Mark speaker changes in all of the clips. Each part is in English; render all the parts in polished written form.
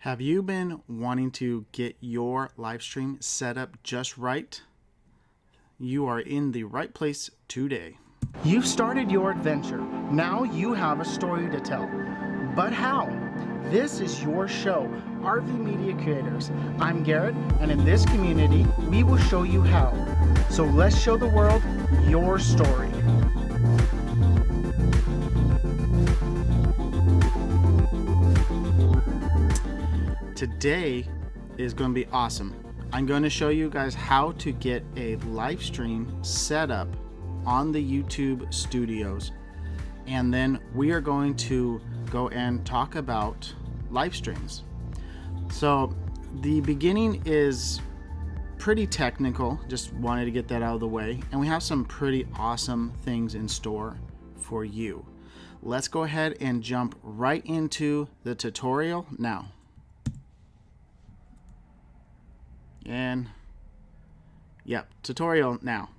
Speaker 1: Have you been wanting to get your live stream set up just right? You are in the right place today.
Speaker 2: You've started your adventure. Now you have a story to tell. But how? This is your show, RV Media Creators. I'm Garrett, and in this community, we will show you how. So let's show the world your story.
Speaker 1: Today is going to be awesome. I'm going to show you guys how to get a live stream set up on the YouTube studios, and then we are going to go and talk about live streams. So the beginning is pretty technical, just wanted to get that out of the way, and we have some pretty awesome things in store for you. Let's go ahead and jump right into the tutorial now. And yep, tutorial now.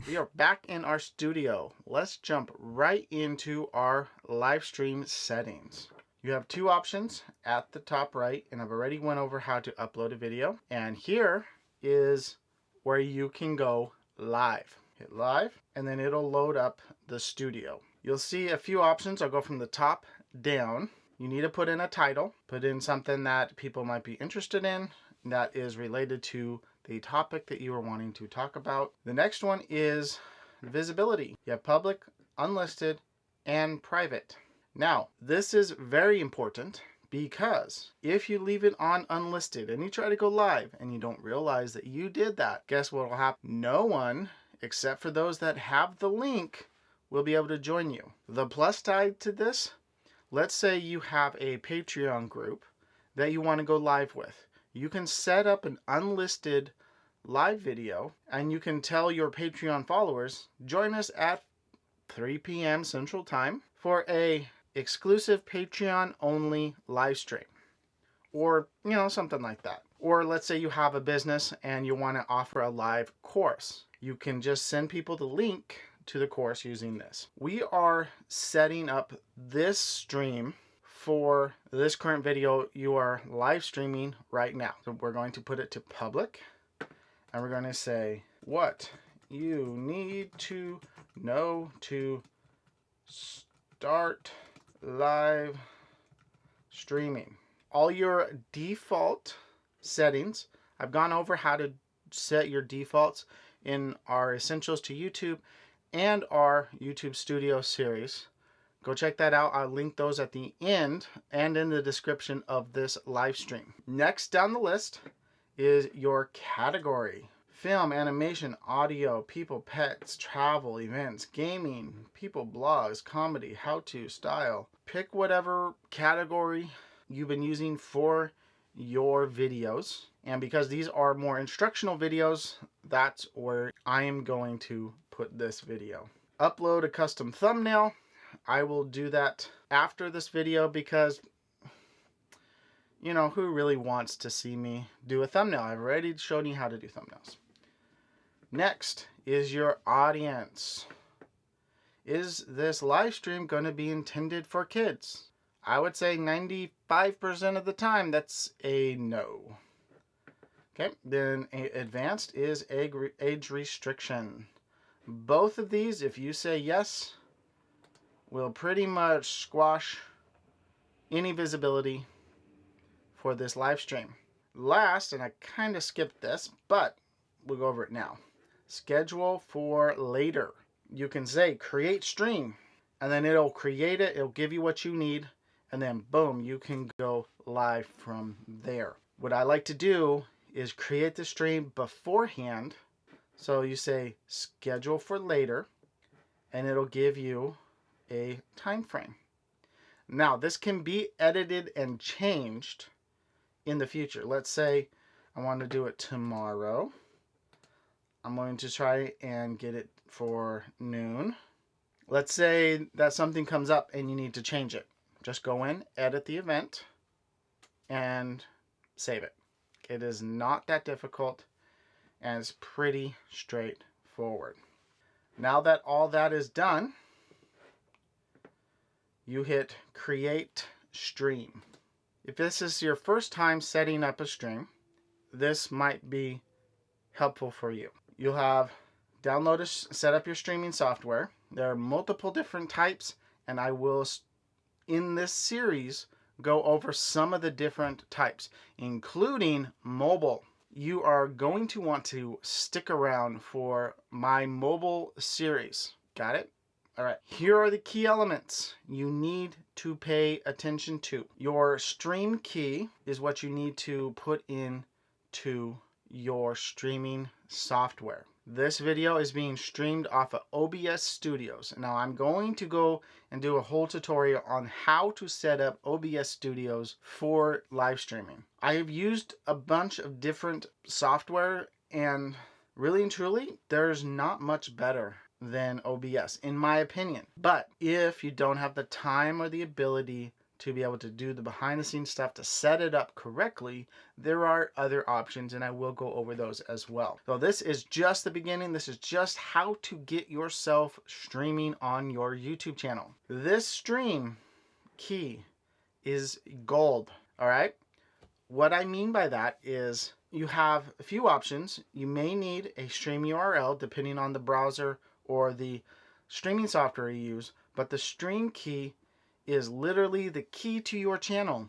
Speaker 1: We are back in our studio. Let's jump right into our live stream settings. You have two options at the top right, and I've already went over how to upload a video. And here is where you can go live. Hit live, and then it'll load up the studio. You'll see a few options. I'll go from the top down. You need to put in a title. Put in something that people might be interested in, that is related to the topic that you are wanting to talk about. The next one is visibility. You have public, unlisted, and private. Now, this is very important because if you leave it on unlisted and you try to go live and you don't realize that you did that, guess what will happen? No one, except for those that have the link, will be able to join you. The plus side to this, let's say you have a Patreon group that you want to go live with. You can set up an unlisted live video and you can tell your Patreon followers, join us at 3 p.m. Central Time for a exclusive Patreon only live stream, or something like that. Or let's say you have a business and you want to offer a live course. You can just send people the link to the course using this. We are setting up this stream for this current video you are live streaming right now. So we're going to put it to public, and we're going to say what you need to know to start live streaming. All your default settings, I've gone over how to set your defaults in our Essentials to YouTube and our YouTube Studio series. Go check that out. I'll link those at the end and in the description of this live stream. Next down the list is your category. Film, animation, audio, people, pets, travel, events, gaming, people, blogs, comedy, how-to, style. Pick whatever category you've been using for your videos. And because these are more instructional videos, that's where I am going to put this video. Upload a custom thumbnail. I will do that after this video because, who really wants to see me do a thumbnail? I've already shown you how to do thumbnails. Next is your audience. Is this live stream going to be intended for kids? I would say 95% of the time that's a no. Okay, then advanced is age restriction. Both of these, if you say yes, will pretty much squash any visibility for this live stream. Last, and I kind of skipped this, but we'll go over it now. Schedule for later. You can say create stream, and then it'll create it, it'll give you what you need, and then boom, you can go live from there. What I like to do is create the stream beforehand. So you say schedule for later, and it'll give you a time frame. Now this can be edited and changed in the future. Let's say I want to do it tomorrow. I'm going to try and get it for noon. Let's say that something comes up and you need to change it. Just go in, edit the event, and save it. It is not that difficult, and it's pretty straightforward. Now that all that is done, you hit create stream. If this is your first time setting up a stream, this might be helpful for you. You'll have set up your streaming software. There are multiple different types, and I will, in this series, go over some of the different types, including mobile. You are going to want to stick around for my mobile series. Got it? All right, here are the key elements you need to pay attention to. Your stream key is what you need to put into your streaming software. This video is being streamed off of OBS Studios. Now I'm going to go and do a whole tutorial on how to set up OBS Studios for live streaming. I have used a bunch of different software, and really and truly, there's not much better than OBS, in my opinion. But if you don't have the time or the ability to be able to do the behind the scenes stuff to set it up correctly, there are other options, and I will go over those as well. So this is just the beginning. This is just how to get yourself streaming on your YouTube channel. This stream key is gold, all right? What I mean by that is you have a few options. You may need a stream URL depending on the browser or the streaming software you use, but the stream key is literally the key to your channel.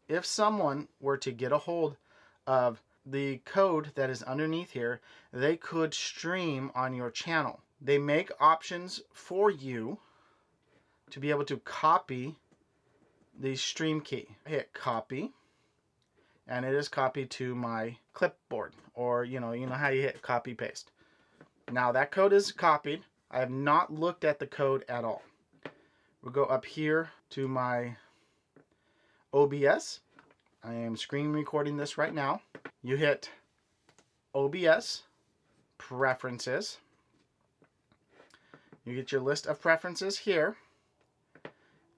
Speaker 1: If someone were to get a hold of the code that is underneath here, they could stream on your channel. They make options for you to be able to copy the stream key. I hit copy, and it is copied to my clipboard, or you know how you hit copy paste. Now that code is copied. I have not looked at the code at all. We'll go up here to my OBS. I am screen recording this right now. You hit OBS preferences. You get your list of preferences here.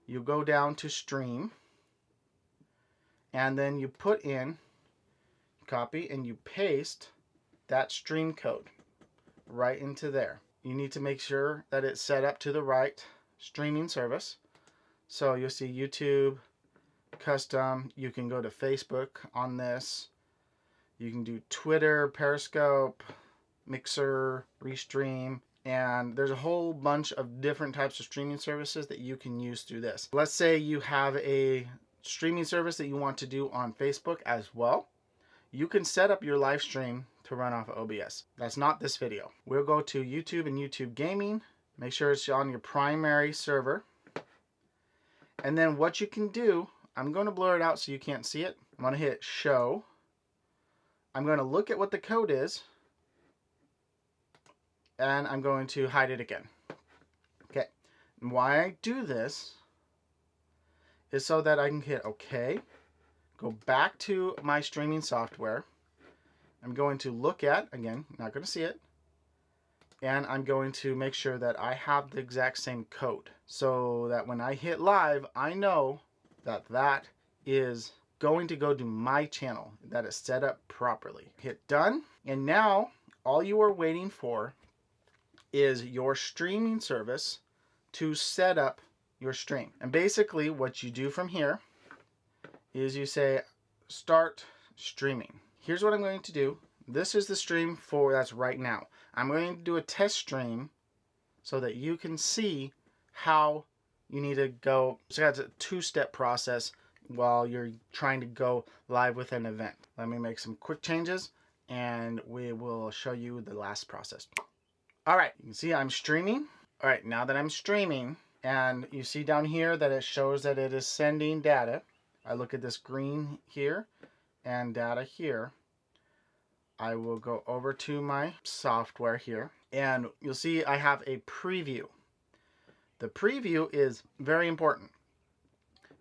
Speaker 1: You go down to stream, and then you put in, copy, and you paste that stream code right into there. You need to make sure that it's set up to the right streaming service. So you'll see YouTube, custom. You can go to Facebook on this. You can do Twitter, Periscope, Mixer, Restream, and there's a whole bunch of different types of streaming services that you can use through this. Let's say you have a streaming service that you want to do on Facebook as well. You can set up your live stream to run off of OBS. That's not this video. We'll go to YouTube and YouTube Gaming. Make sure it's on your primary server. And then what you can do, I'm going to blur it out so you can't see it. I'm going to hit show. I'm going to look at what the code is, and I'm going to hide it again. Okay. And why I do this is so that I can hit OK, go back to my streaming software. I'm going to look at, again, not going to see it, and I'm going to make sure that I have the exact same code so that when I hit live, I know that that is going to go to my channel, that is set up properly. Hit done, and now all you are waiting for is your streaming service to set up your stream. And basically what you do from here is you say start streaming. Here's what I'm going to do. This is the stream that's right now. I'm going to do a test stream so that you can see how you need to go. So that's a two-step process while you're trying to go live with an event. Let me make some quick changes and we will show you the last process. All right, you can see I'm streaming. All right, now that I'm streaming, and you see down here that it shows that it is sending data. I look at this green here and data here. I will go over to my software here, and you'll see I have a preview. The preview is very important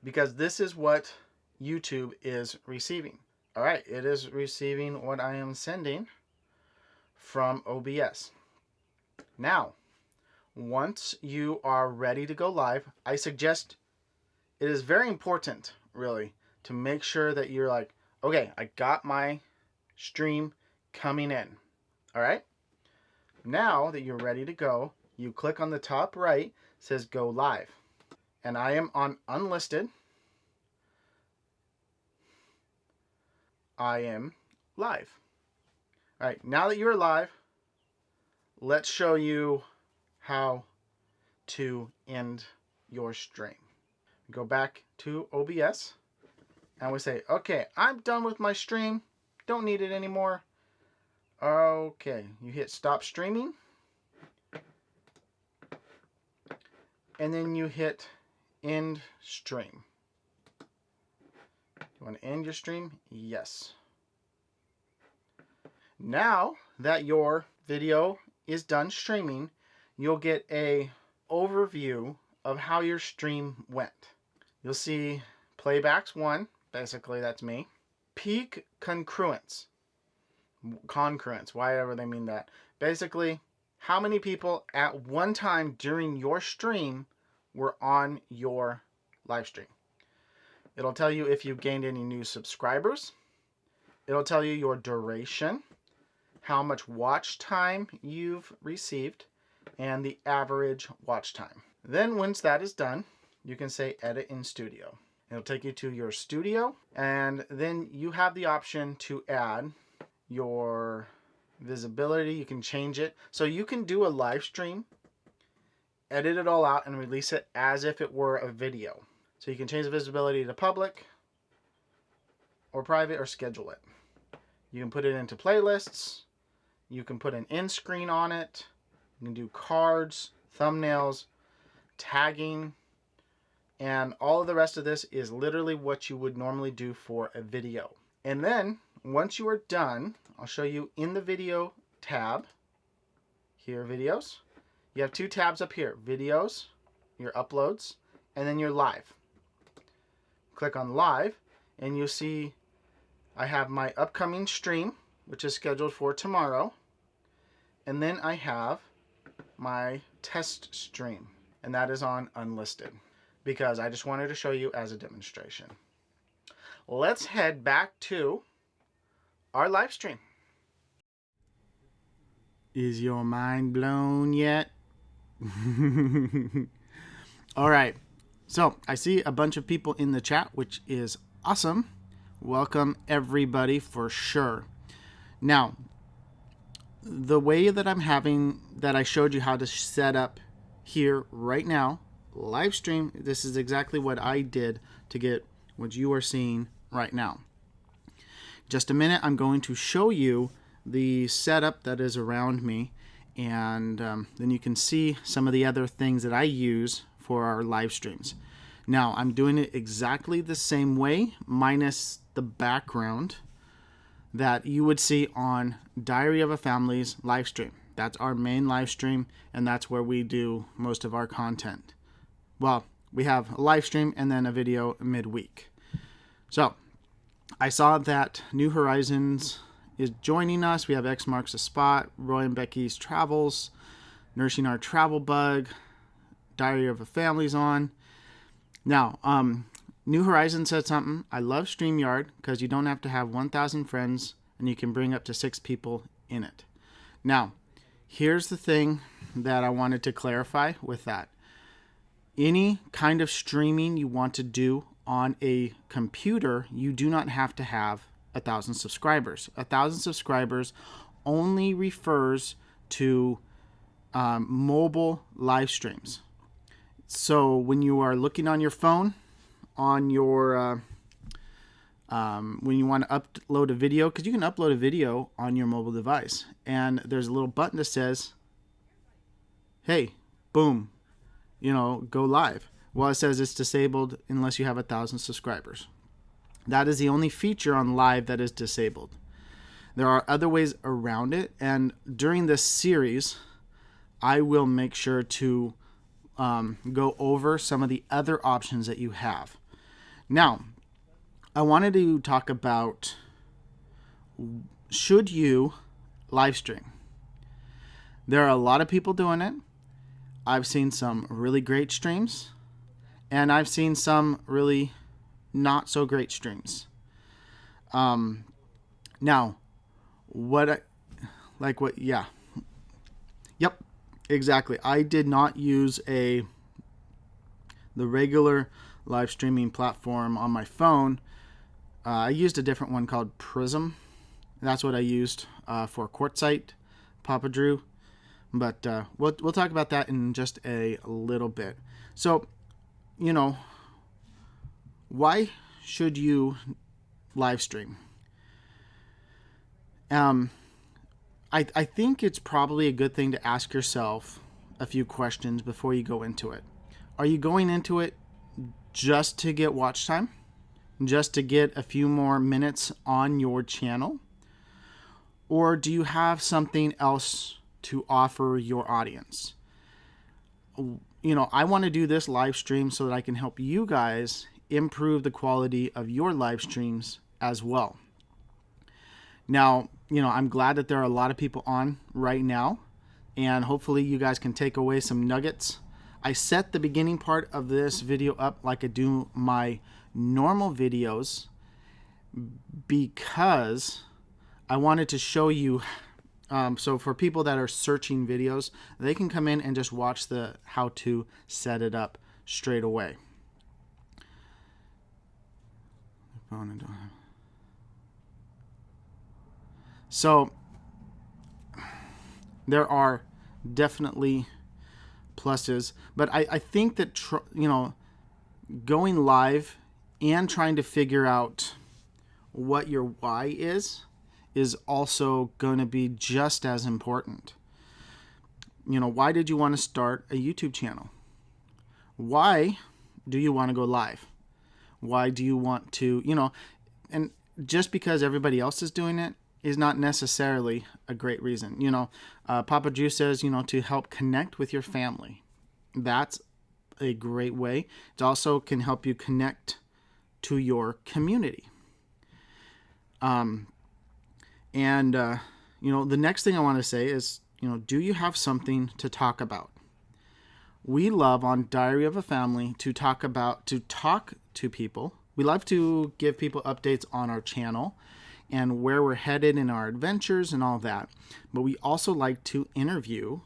Speaker 1: because this is what YouTube is receiving. All right, it is receiving what I am sending from OBS. Now, once you are ready to go live, I suggest, it is very important, really, to make sure that you're like, okay, I got my stream coming in. All right? Now that you're ready to go, you click on the top right, it says go live. And I am on unlisted. I am live. All right, now that you're live, let's show you how to end your stream. Go back to OBS and we say, okay, I'm done with my stream. Don't need it anymore. Okay, you hit stop streaming. And then you hit end stream. You want to end your stream? Yes. Now that your video is done streaming, you'll get a overview of how your stream went. You'll see playbacks 1, basically that's me. Peak concurrence, whatever they mean that. Basically, how many people at one time during your stream were on your live stream. It'll tell you if you gained any new subscribers. It'll tell you your duration, how much watch time you've received, and the average watch time. Then once that is done, you can say edit in studio. It'll take you to your studio, and then you have the option to add your visibility. You can change it. So you can do a live stream, edit it all out, and release it as if it were a video. So you can change the visibility to public or private or schedule it. You can put it into playlists. You can put an end screen on it. You can do cards, thumbnails, tagging, and all of the rest of this is literally what you would normally do for a video. And then once you are done, I'll show you in the video tab, here, videos. You have 2 tabs up here, videos, your uploads, and then your live. Click on live and you'll see I have my upcoming stream, which is scheduled for tomorrow. And then I have my test stream, and that is on unlisted because I just wanted to show you as a demonstration. Let's head back to our live stream. Is your mind blown yet? All right. So I see a bunch of people in the chat, which is awesome. Welcome everybody for sure. Now, the way that I showed you how to set up here right now, live stream, this is exactly what I did to get what you are seeing right now. Just a minute, I'm going to show you the setup that is around me, and then you can see some of the other things that I use for our live streams. Now, I'm doing it exactly the same way, minus the background that you would see on Diary of a Family's live stream. That's our main live stream, and that's where we do most of our content. Well, we have a live stream and then a video midweek. So, I saw that New Horizons is joining us. We have X Marks the Spot, Roy and Becky's Travels, Nursing Our Travel Bug, Diary of a Family's on. Now, New Horizons said something. I love StreamYard because you don't have to have 1,000 friends and you can bring up to 6 people in it. Now, here's the thing that I wanted to clarify with that. Any kind of streaming you want to do on a computer, you do not have to have 1,000 subscribers. 1,000 subscribers only refers to mobile live streams. So when you are looking on your phone, on your when you want to upload a video, because you can upload a video on your mobile device, and there's a little button that says, hey, boom, go live. Well, it says it's disabled unless you have 1,000 subscribers. That is the only feature on live that is disabled. There are other ways around it, and during this series I will make sure to go over some of the other options that you have. Now, I wanted to talk about, should you live stream? There are a lot of people doing it. I've seen some really great streams, and I've seen some really not so great streams. Now, yep, exactly. I did not use the regular live streaming platform on my phone. I used a different one called Prism. That's what I used for Quartzsite, Papa Drew. But we'll talk about that in just a little bit. So, you know, why should you live stream? I think it's probably a good thing to ask yourself a few questions before you go into it. Are you going into it just to get watch time? Just to get a few more minutes on your channel? Or do you have something else to offer your audience? You know, I want to do this live stream so that I can help you guys improve the quality of your live streams as well. Now, you know, I'm glad that there are a lot of people on right now, and hopefully you guys can take away some nuggets. I set the beginning part of this video up like I do my normal videos because I wanted to show you. So for people that are searching videos, they can come in and just watch the how to set it up straight away. So there are definitely pluses, but I think that you know, going live and trying to figure out what your why is also going to be just as important. You know, why did you want to start a YouTube channel? Why do you want to go live? Why do you want to, you know, and just because everybody else is doing it is not necessarily a great reason. You know, Papa Drew says, you know, to help connect with your family. That's a great way. It also can help you connect to your community. You know, the next thing I want to say is, you know, do you have something to talk about? We love on Diary of a Family to talk to people. We love to give people updates on our channel and where we're headed in our adventures and all that. But we also like to interview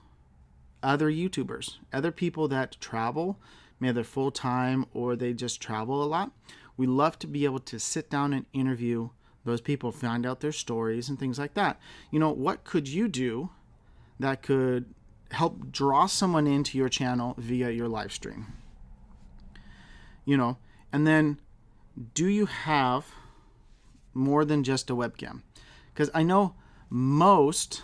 Speaker 1: other YouTubers, other people that travel, maybe they're full-time or they just travel a lot. We love to be able to sit down and interview those people, find out their stories and things like that. You know, what could you do that could help draw someone into your channel via your live stream? You know, and then do you have more than just a webcam? Because I know most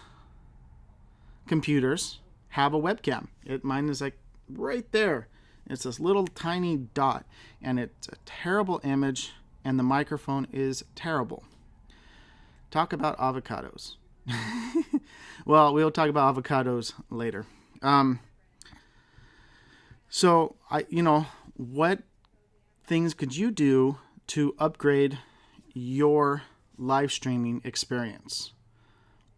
Speaker 1: computers have a webcam. Mine is like right there. It's this little tiny dot, and it's a terrible image, and the microphone is terrible. Talk about avocados. Well, we'll talk about avocados later. So you know, what things could you do to upgrade your live streaming experience?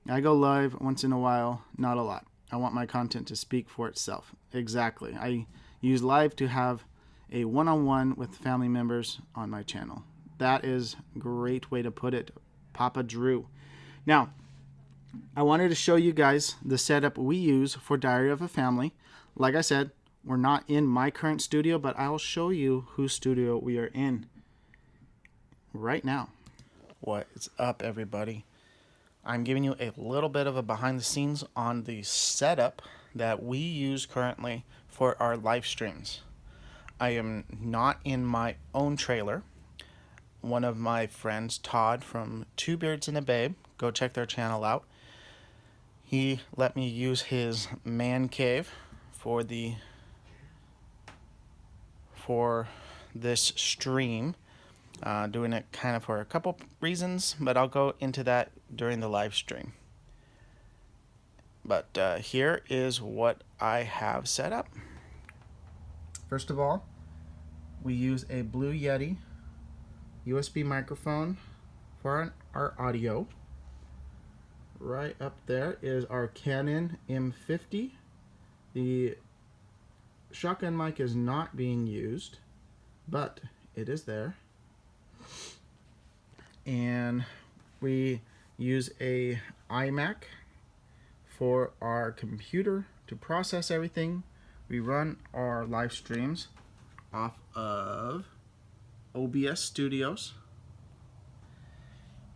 Speaker 1: I go live once in a while, not a lot. I want my content to speak for itself. Exactly. I use live to have a one-on-one with family members on my channel. That is a great way to put it, Papa Drew. Now, I wanted to show you guys the setup we use for Diary of a Family. Like I said, we're not in my current studio, but I'll show you whose studio we are in right now. What is up, everybody? I'm giving you a little bit of a behind the scenes on the setup that we use currently for our live streams. I am not in my own trailer. One of my friends, Todd from Two Beards and a Babe, go check their channel out. He let me use his man cave for this stream. Doing it kind of for a couple reasons, but I'll go into that during the live stream. But here is what I have set up. First of all, we use a Blue Yeti USB microphone for our audio. Right up there is our Canon M50. The shotgun mic is not being used, but it is there. And we use a iMac for our computer to process everything. We run our live streams off of OBS Studios.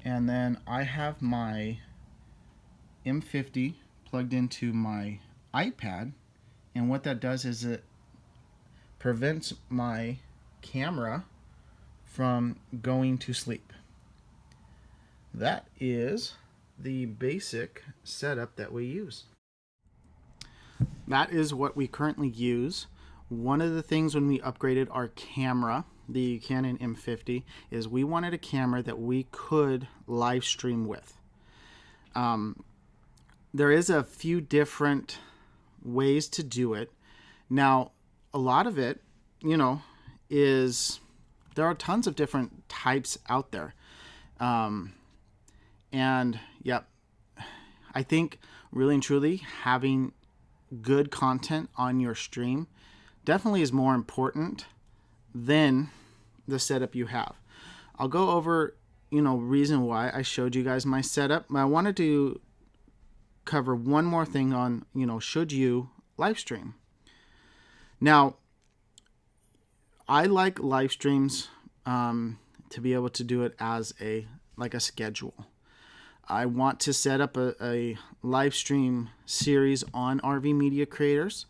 Speaker 2: And then I have my M50 plugged into my iPad, and what that does is it prevents my camera from going to sleep. That is the basic setup that we use. That is what we currently use. One of the things when we upgraded our camera, the Canon M50, is we wanted a camera that we could live stream with. There is a few different ways to do it. Now, a lot of it, is there are tons of different types out there. And yep, I think really and truly having good content on your stream definitely is more important than the setup you have. I'll go over, reason why I showed you guys my setup. I wanted to cover one more thing on, should you live stream? Now, I like live streams to be able to do it as a schedule. I want to set up a live stream series on RV Media Creators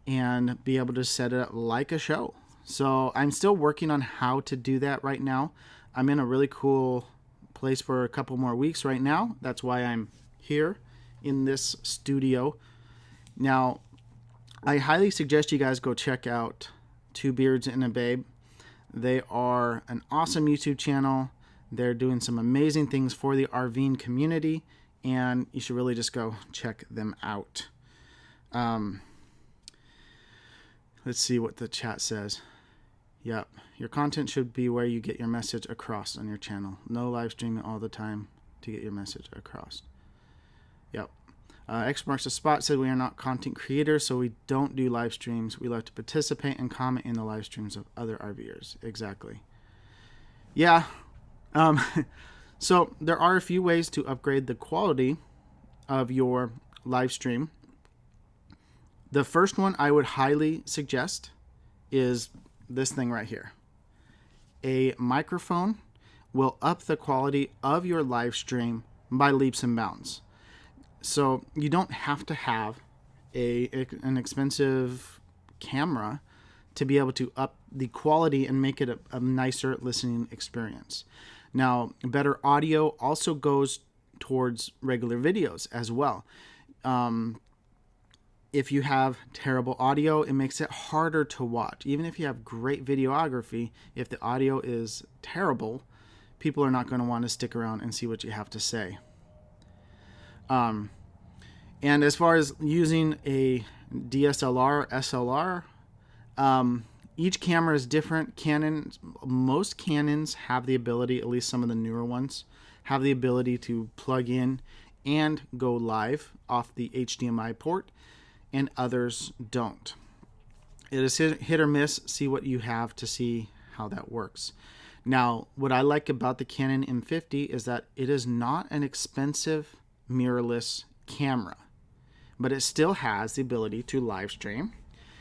Speaker 2: and be able to set it up like a show. So I'm still working on how to do that right now. I'm in a really cool place for a couple more weeks right now. That's why I'm here in this studio. Now, I highly suggest you guys go check out Two Beards and a Babe. They are an awesome YouTube channel. They're doing some amazing things for the RVing community, and you should really just go check them out. Let's see what the chat says. Yep, your content should be where you get your message across on your channel. No live streaming all the time to get your message across. Yep. X Marks the Spot said we are not content creators, so we don't do live streams. We love to participate and comment in the live streams of other RVers. Exactly. Yeah. So there are a few ways to upgrade the quality of your live stream. The first one I would highly suggest is this thing right here. A microphone will up the quality of your live stream by leaps and bounds. So you don't have to have an expensive camera to be able to up the quality and make it a nicer listening experience. Now, better audio also goes towards regular videos as well. If you have terrible audio, it makes it harder to watch. Even if you have great videography, if the audio is terrible, people are not going to want to stick around and see what you have to say. And as far as using a DSLR, SLR, each camera is different. Most Canons have the ability, at least some of the newer ones, have the ability to plug in and go live off the HDMI port, and others don't. It is hit or miss. See what you have to see how that works. Now, what I like about the Canon M50 is that it is not an expensive mirrorless camera, but it still has the ability to live stream.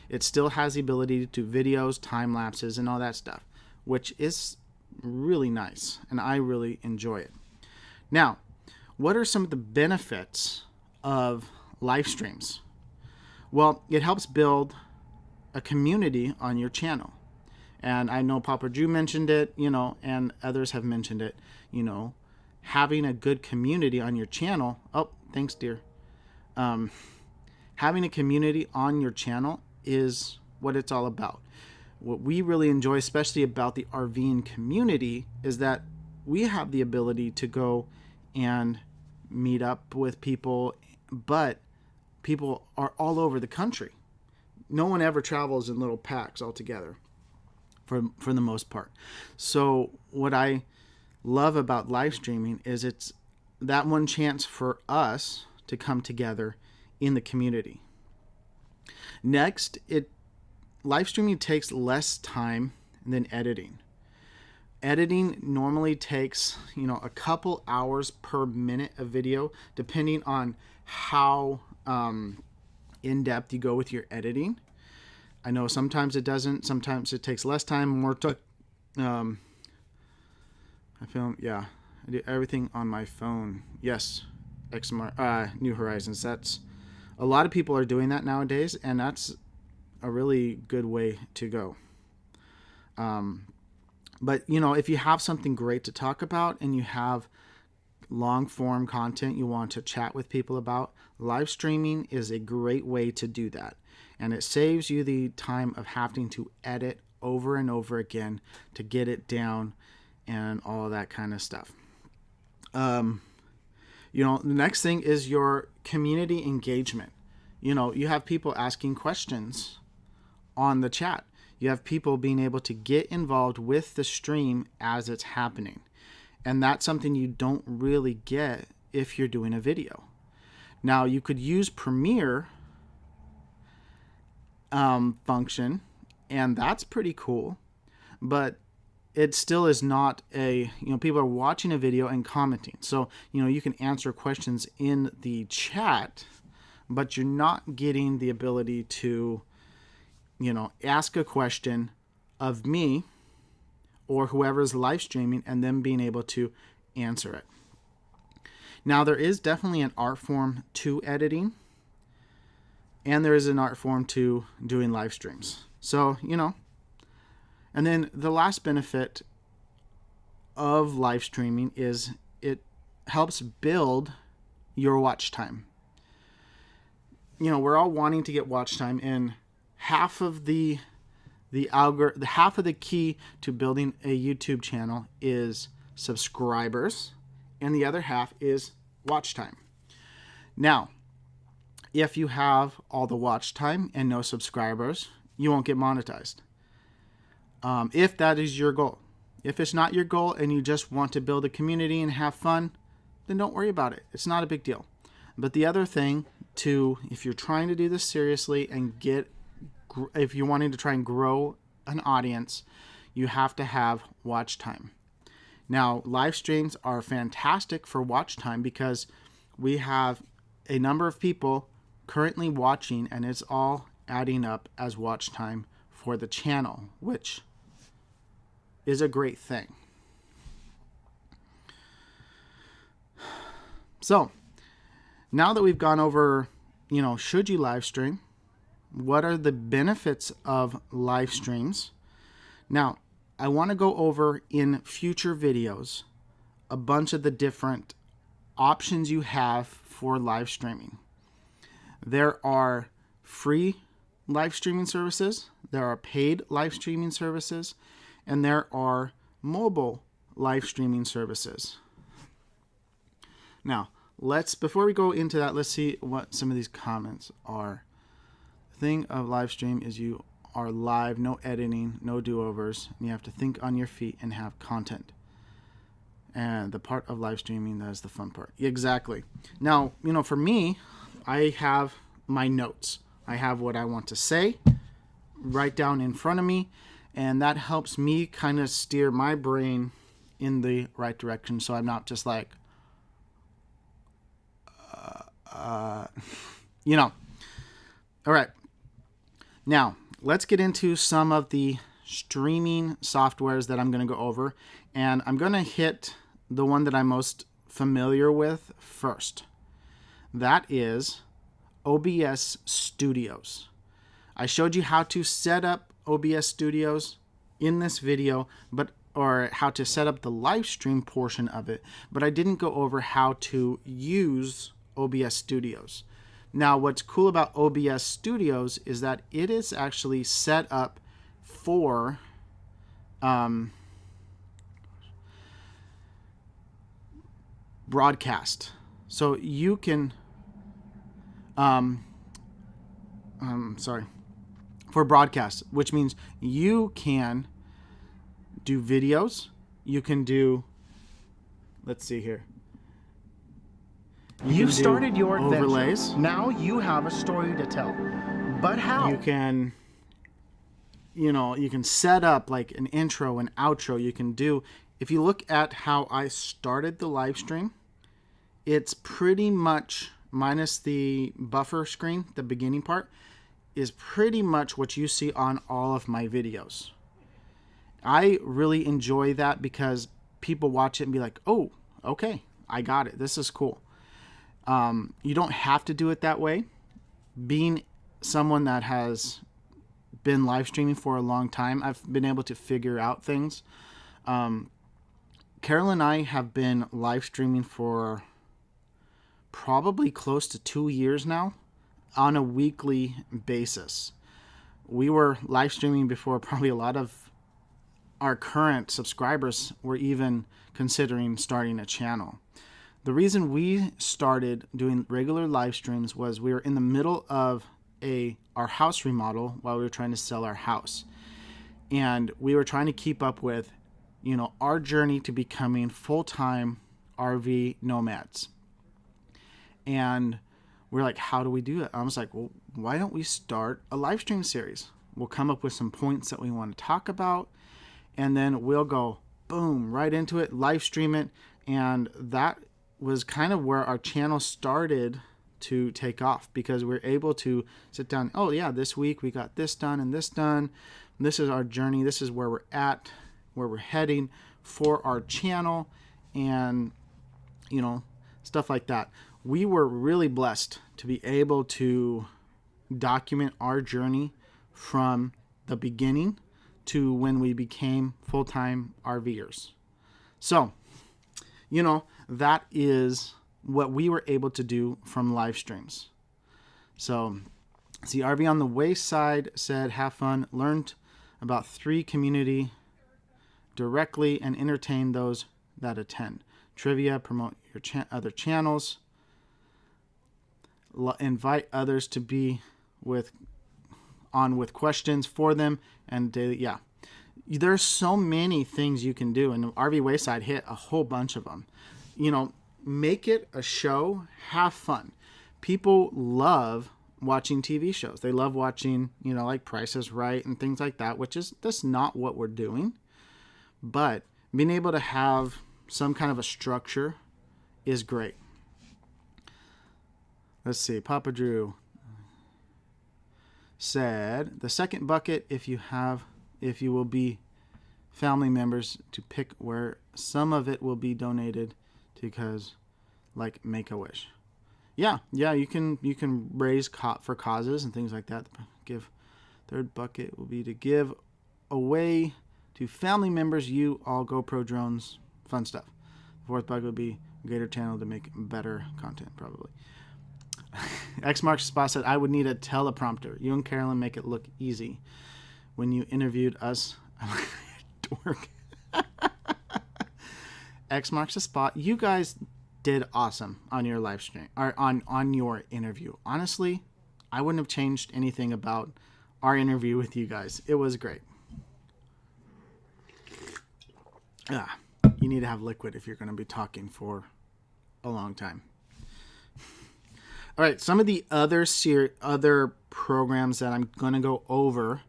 Speaker 2: It still has the ability to videos, time lapses, and all that stuff, which is really nice, and I really enjoy it. Now, what are some of the benefits of live streams? Well, it helps build a community on your channel. And I know Papa Drew mentioned it, and others have mentioned it, having a good community on your channel. Oh, thanks, dear. Having a community on your channel is what it's all about. What we really enjoy, especially about the RVing community, is that we have the ability to go and meet up with people, but people are all over the country. No one ever travels in little packs all together for the most part. So what I love about live streaming is it's that one chance for us to come together in the community. Next, live streaming takes less time than editing. Editing normally takes, a couple hours per minute of video, depending on how in-depth you go with your editing. I know sometimes it doesn't. Sometimes it takes less time, more
Speaker 1: I do everything on my phone. Yes, New Horizons. That's a lot of people are doing that nowadays, and that's a really good way to go. But if you have something great to talk about and you have long form content you want to chat with people about, live streaming is a great way to do that. And it saves you the time of having to edit over and over again to get it down and all of that kind of stuff. The next thing is your community engagement. You have people asking questions on the chat. You have people being able to get involved with the stream as it's happening. And that's something you don't really get if you're doing a video. Now, you could use Premiere function, and that's pretty cool. But it still is not people are watching a video and commenting. So, you can answer questions in the chat, but you're not getting the ability to, ask a question of me or whoever's live streaming and them being able to answer it. Now, there is definitely an art form to editing, and there is an art form to doing live streams. So, and then the last benefit of live streaming is it helps build your watch time. We're all wanting to get watch time, and half of the key to building a YouTube channel is subscribers, and the other half is watch time. Now, if you have all the watch time and no subscribers, you won't get monetized. If that is your goal. If it's not your goal and you just want to build a community and have fun, then don't worry about it. It's not a big deal. But the other thing if you're trying to do this seriously and if you're wanting to try and grow an audience, you have to have watch time. Now, live streams are fantastic for watch time because we have a number of people currently watching, and it's all adding up as watch time for the channel, which is a great thing. So, now that we've gone over, should you live stream? What are the benefits of live streams? Now, I want to go over in future videos a bunch of the different options you have for live streaming. There are free live streaming services, there are paid live streaming services, and there are mobile live streaming services. Now, before we go into that, let's see what some of these comments are. The thing of live stream is you are live, no editing, no do-overs, and you have to think on your feet and have content. And the part of live streaming, that is the fun part. Exactly. Now, for me, I have my notes. I have what I want to say right down in front of me, and that helps me kind of steer my brain in the right direction, so I'm not just like, All right. Now, let's get into some of the streaming softwares that I'm going to go over, and I'm going to hit the one that I'm most familiar with first. That is OBS Studios. I showed you how to set up OBS Studios in this video, or how to set up the live stream portion of it, but I didn't go over how to use OBS Studios. Now, what's cool about OBS Studios is that it is actually set up for broadcast. So you can, for broadcast, which means you can do videos, you can do, let's see here.
Speaker 2: You've started your adventure.
Speaker 1: Overlays.
Speaker 2: Now you have a story to tell. But how?
Speaker 1: You can, you can set up like an intro, an outro. You can do, if you look at how I started the live stream, it's pretty much, minus the buffer screen, the beginning part, is pretty much what you see on all of my videos. I really enjoy that because people watch it and be like, oh, okay, I got it. This is cool. You don't have to do it that way. Being someone that has been live streaming for a long time, I've been able to figure out things. Carol and I have been live streaming for probably close to 2 years now on a weekly basis. We were live streaming before probably a lot of our current subscribers were even considering starting a channel. The reason we started doing regular live streams was we were in the middle of our house remodel while we were trying to sell our house. And we were trying to keep up with, our journey to becoming full-time RV nomads. And we're like, how do we do it? I was like, well, why don't we start a live stream series? We'll come up with some points that we want to talk about, and then we'll go boom right into it, live stream it. And that was kind of where our channel started to take off, because we're able to sit down. Oh yeah, this week we got this done and this done. This is our journey. This is where we're at, where we're heading for our channel, and stuff like that. We were really blessed to be able to document our journey from the beginning to when we became full-time RVers. So, that is what we were able to do from live streams. So, see, RV on the Wayside said, have fun, learned about 3 community directly, and entertain those that attend. Trivia, promote your other channels, invite others to be with questions for them, and daily. Yeah, there's so many things you can do, and RV Wayside hit a whole bunch of them. Make it a show, have fun. People love watching TV shows. They love watching, like Price is Right and things like that, which is that's not what we're doing. But being able to have some kind of a structure is great. Let's see. Papa Drew said, the second bucket, if you will be family members to pick where some of it will be donated to, because like Make-A-Wish. Yeah, you can raise for causes and things like that. Third bucket will be to give away to family members. You all GoPro drones, fun stuff. Fourth bucket will be Gator Channel to make better content, probably. X Marks Spot said, I would need a teleprompter. You and Carolyn make it look easy. When you interviewed us, dork. X Marks the Spot. You guys did awesome on your live stream, or on your interview. Honestly, I wouldn't have changed anything about our interview with you guys. It was great. You need to have liquid if you're going to be talking for a long time. All right, some of the other programs that I'm going to go over,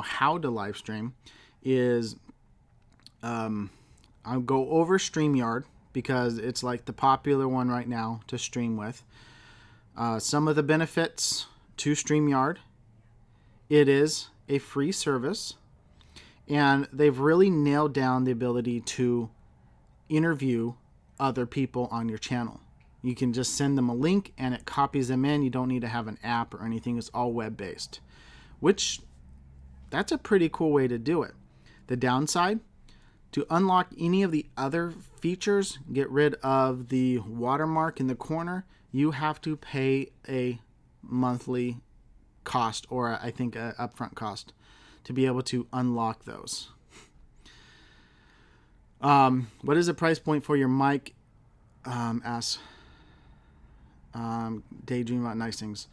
Speaker 1: how to live stream is, I'll go over StreamYard because it's like the popular one right now to stream with. Some of the benefits to StreamYard. It is a free service, and they've really nailed down the ability to interview other people on your channel. You can just send them a link and it copies them in. You don't need to have an app or anything. It's all web-based, which that's a pretty cool way to do it. The downside, to unlock any of the other features, get rid of the watermark in the corner, you have to pay a monthly cost, or I think an upfront cost, to be able to unlock those. What is the price point for your mic? Asks Daydream about nice things.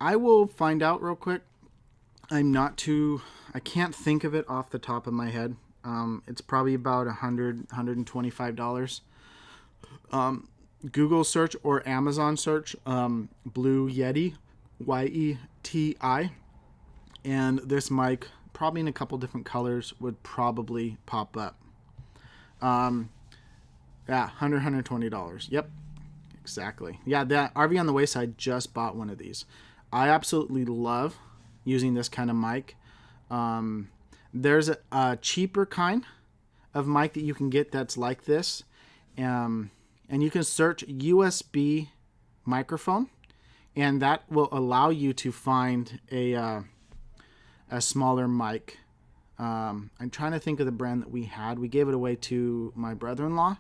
Speaker 1: I will find out real quick. I can't think of it off the top of my head. It's probably about $125. Google search or Amazon search, Blue Yeti, Yeti, and this mic, probably in a couple different colors, would probably pop up. Yeah, $120. Yep, exactly. Yeah, that RV on the Wayside just bought one of these. I absolutely love using this kind of mic. There's a cheaper kind.
Speaker 2: of mic that you can get that's like this. And you can search USB microphone, and that will allow you to find a smaller mic. I'm trying to think of the brand that we had. We gave it away to my brother-in-law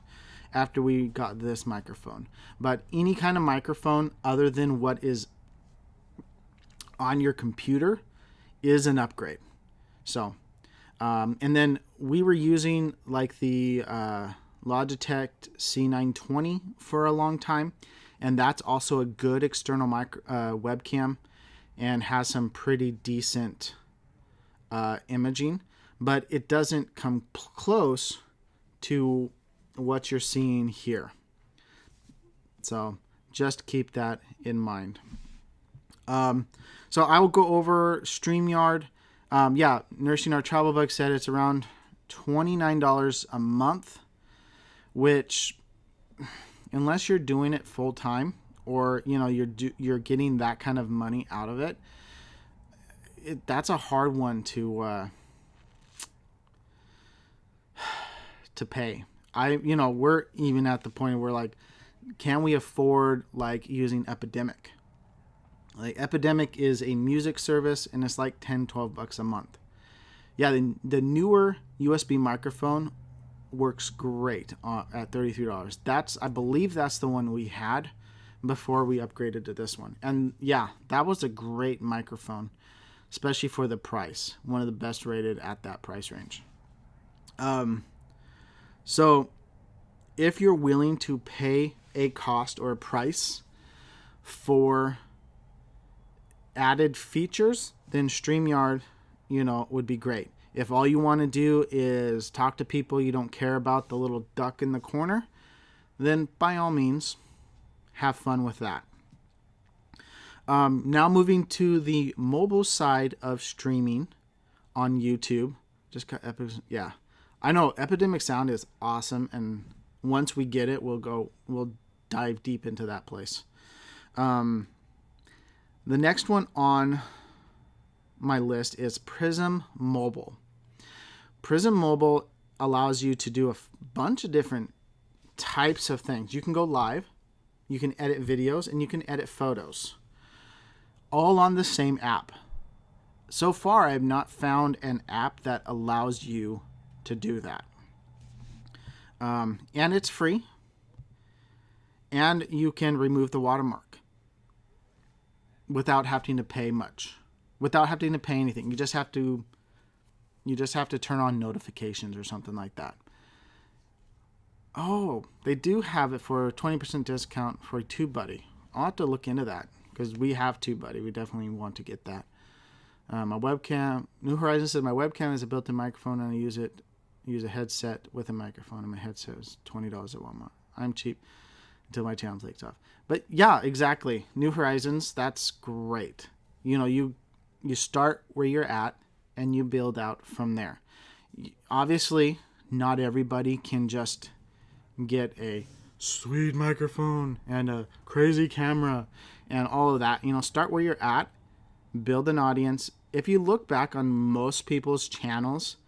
Speaker 2: after we got this microphone. But any kind of microphone other than what is on your computer is an upgrade. So, and then we were using like the Logitech C920 for a long time, and that's also a good external webcam and has some pretty decent imaging, but it doesn't come close to what you're seeing here. So just keep that in mind. So I will go over StreamYard. Nursing Our Travel Bug said it's around $29 a month, which, unless you're doing it full time or you're getting that kind of money out of it, that's a hard one to pay. We're even at the point where like, can we afford like using Epidemic? Like Epidemic is a music service and it's like $10-12 a month. Yeah, the newer USB microphone works great at $33. I believe that's the one we had before we upgraded to this one. And yeah, that was a great microphone, especially for the price. One of the best rated at that price range. So if you're willing to pay a cost or a price for added features, then StreamYard, would be great. If all you want to do is talk to people, you don't care about the little duck in the corner, then by all means, have fun with that. Now moving to the mobile side of streaming on YouTube. Yeah, I know Epidemic Sound is awesome, and once we get it, we'll dive deep into that place. The next one on my list is Prism Mobile. Prism Mobile allows you to do a bunch of different types of things. You can go live, you can edit videos, and you can edit photos, all on the same app. So far, I have not found an app that allows you to do that. And it's free, and you can remove the watermark without having to pay much, without having to pay anything. You just have to turn on notifications or something like that. Oh, they do have it for a 20% discount for TubeBuddy. I'll have to look into that because we have TubeBuddy. We definitely want to get that. My webcam, New Horizons said my webcam is a built-in microphone and I use a headset with a microphone, and my headset is $20 at Walmart. I'm cheap until my channel takes off. But yeah, exactly. New Horizons, that's great. You start where you're at and you build out from there. Obviously, not everybody can just get a sweet microphone and a crazy camera and all of that. Start where you're at, build an audience. If you look back on most people's channels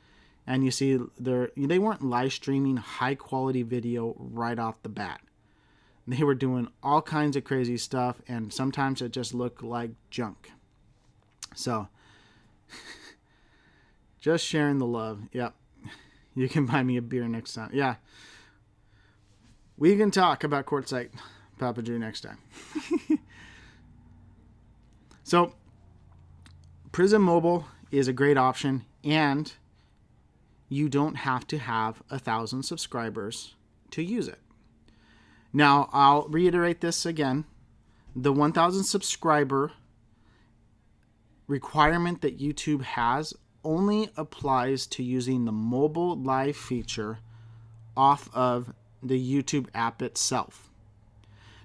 Speaker 2: and you see they weren't live streaming high quality video right off the bat. They were doing all kinds of crazy stuff, and sometimes it just looked like junk. So, just sharing the love. Yep. You can buy me a beer next time. Yeah. We can talk about Quartzsite Papa Drew next time. So, Prism Mobile is a great option, and you don't have to have 1,000 subscribers to use it. Now, I'll reiterate this again. The 1,000 subscriber requirement that YouTube has only applies to using the mobile live feature off of the YouTube app itself.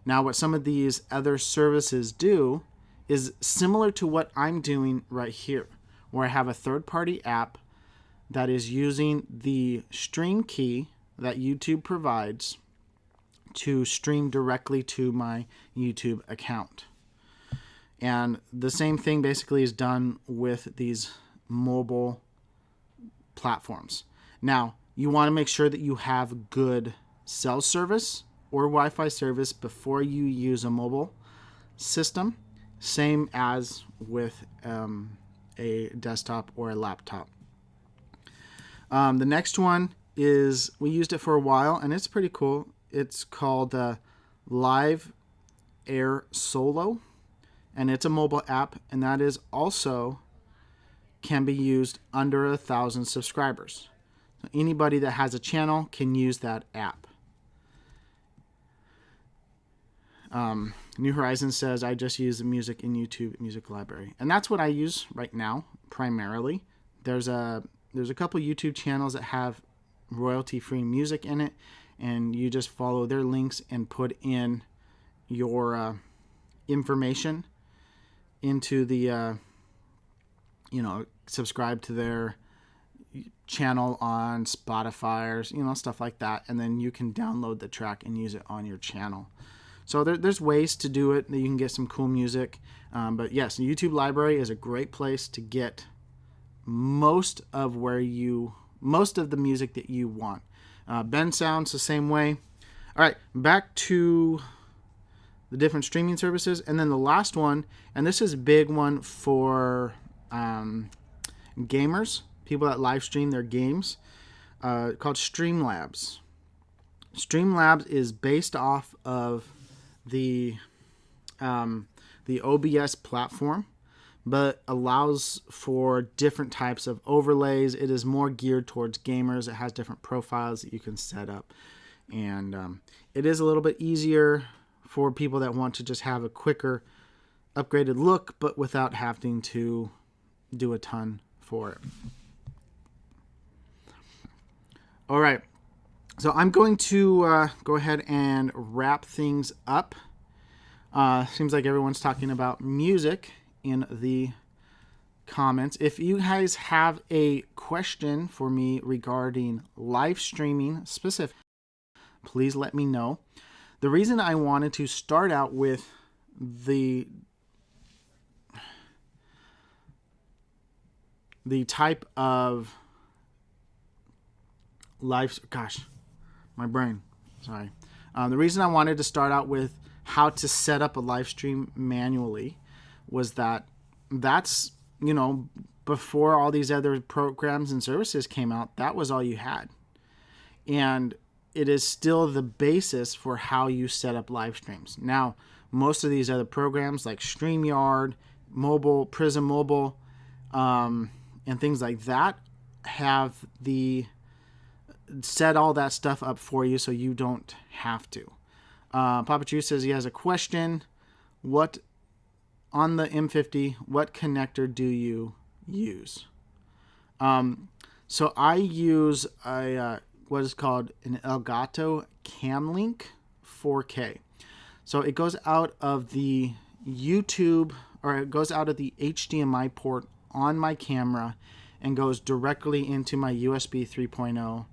Speaker 2: Now, what some of these other services do is similar to what I'm doing right here, where I have a third-party app that is using the stream key that YouTube provides to stream directly to my YouTube account. And the same thing basically is done with these mobile platforms. Now,
Speaker 1: you want to make sure that you have good cell service or Wi-Fi service before you use a mobile system, same as with a desktop or a laptop. The next one is, we used it for a while and it's pretty cool. It's called Live Air Solo, and it's a mobile app, and that is also can be used under 1,000 subscribers. So anybody that has a channel can use that app. New Horizons says, I just use the music in YouTube Music Library. And that's what I use right now, primarily. There's a couple YouTube channels that have royalty-free music in it, and you just follow their links and put in your information into the, subscribe to their channel on Spotify or, stuff like that. And then you can download the track and use it on your channel. So there's ways to do it that you can get some cool music. But yes, the YouTube library is a great place to get most of the music that you want. Ben sounds the same way. All right, back to the different streaming services. And then the last one, and this is a big one for gamers, people that live stream their games, called Streamlabs. Streamlabs is based off of the OBS platform, but allows for different types of overlays. It is more geared towards gamers. It has different profiles that you can set up, and it is a little bit easier for people that want to just have a quicker upgraded look, but without having to do a ton for it. All right. So I'm going to go ahead and wrap things up. Seems like everyone's talking about music in the comments. If you guys have a question for me regarding live streaming specific, please let me know. The reason I wanted to start out with the type of live, my brain. Sorry. The reason I wanted to start out with how to set up a live stream manually was that's, before all these other programs and services came out, that was all you had. And it is still the basis for how you set up live streams. Now, most of these other programs like StreamYard, Mobile, Prism Mobile, and things like that have set all that stuff up for you so you don't have to. Papa Chu says he has a question. What on the M50, what connector do you use? So I use what is called an Elgato Camlink 4K. So it goes out of the YouTube, or it goes out of the HDMI port on my camera and goes directly into my USB 3.0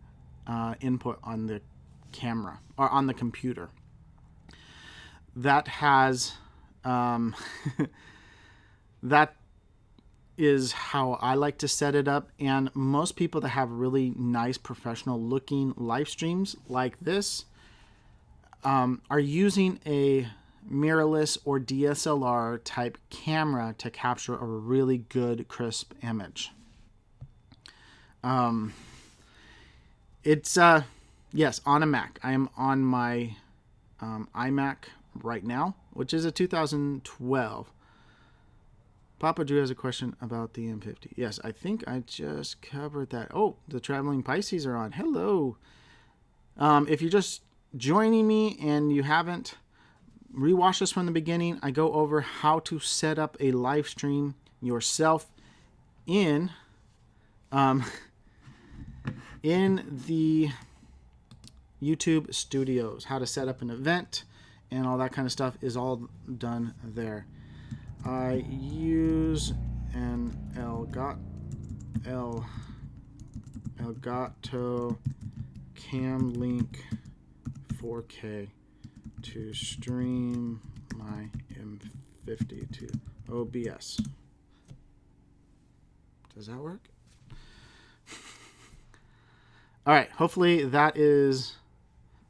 Speaker 1: input on the camera or on the computer. That has that is how I like to set it up, and most people that have really nice professional looking live streams like this are using a mirrorless or DSLR type camera to capture a really good crisp image. It's yes, on a Mac. I am on my iMac right now, which is a 2012. Papa Drew has a question about the M50. Yes, I think I just covered that. Oh, the Traveling Pisces are on. Hello. If you're just joining me and you haven't rewatched this from the beginning, I go over how to set up a live stream yourself in the YouTube studios. How to set up an event and all that kind of stuff is all done there. I use an Elgato Camlink 4K to stream my M50 to OBS. Does that work? All right. Hopefully that is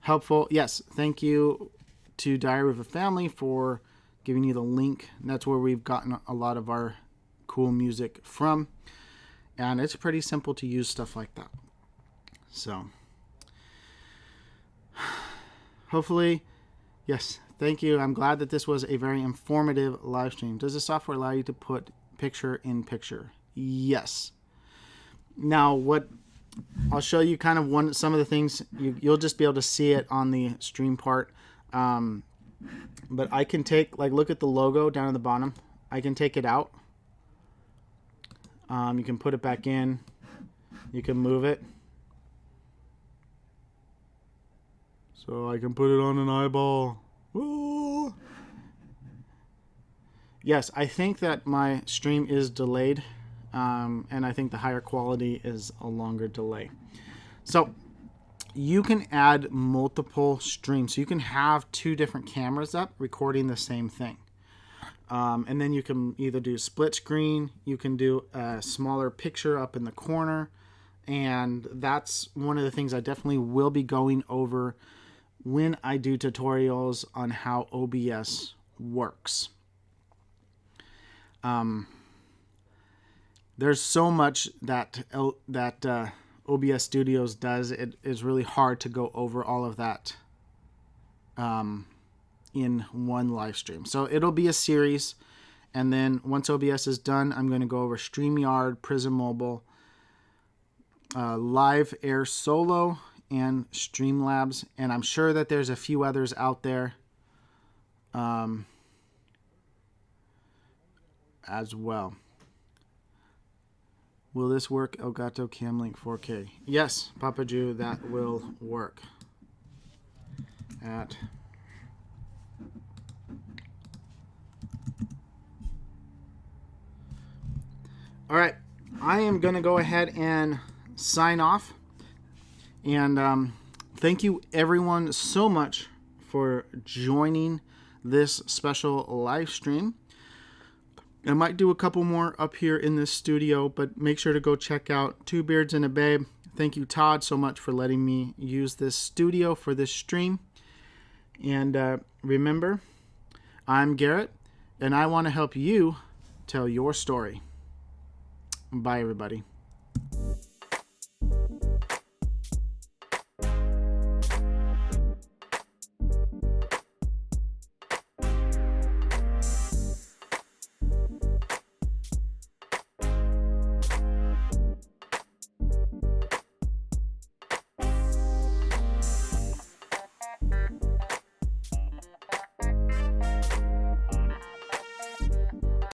Speaker 1: helpful. Yes. Thank you to Diary of a Family for giving you the link. That's where we've gotten a lot of our cool music from. And it's pretty simple to use stuff like that. So hopefully, yes, thank you. I'm glad that this was a very informative live stream. Does the software allow you to put picture in picture? Yes. Now, what I'll show you kind of some of the things. You'll just be able to see it on the stream part. But I can take, like, look at the logo down at the bottom. I can take it out. You can put it back in. You can move it. So I can put it on an eyeball. Ooh. Yes, I think that my stream is delayed. And I think the higher quality is a longer delay. So you can add multiple streams. So you can have 2 different cameras up recording the same thing. And then you can either do split screen, you can do a smaller picture up in the corner. And that's one of the things I definitely will be going over when I do tutorials on how OBS works. There's so much that OBS Studios does. It is really hard to go over all of that in one live stream. So it'll be a series, and then once OBS is done, I'm going to go over StreamYard, Prism Mobile, Live Air Solo, and Streamlabs, and I'm sure that there's a few others out there as well. Will this work, Elgato Camlink 4K? Yes, Papa Jew, that will work. All right, I am going to go ahead and sign off. And thank you everyone so much for joining this special live stream. I might do a couple more up here in this studio, but make sure to go check out Two Beards and a Babe. Thank you, Todd, so much for letting me use this studio for this stream. And remember, I'm Garrett, and I want to help you tell your story. Bye, everybody.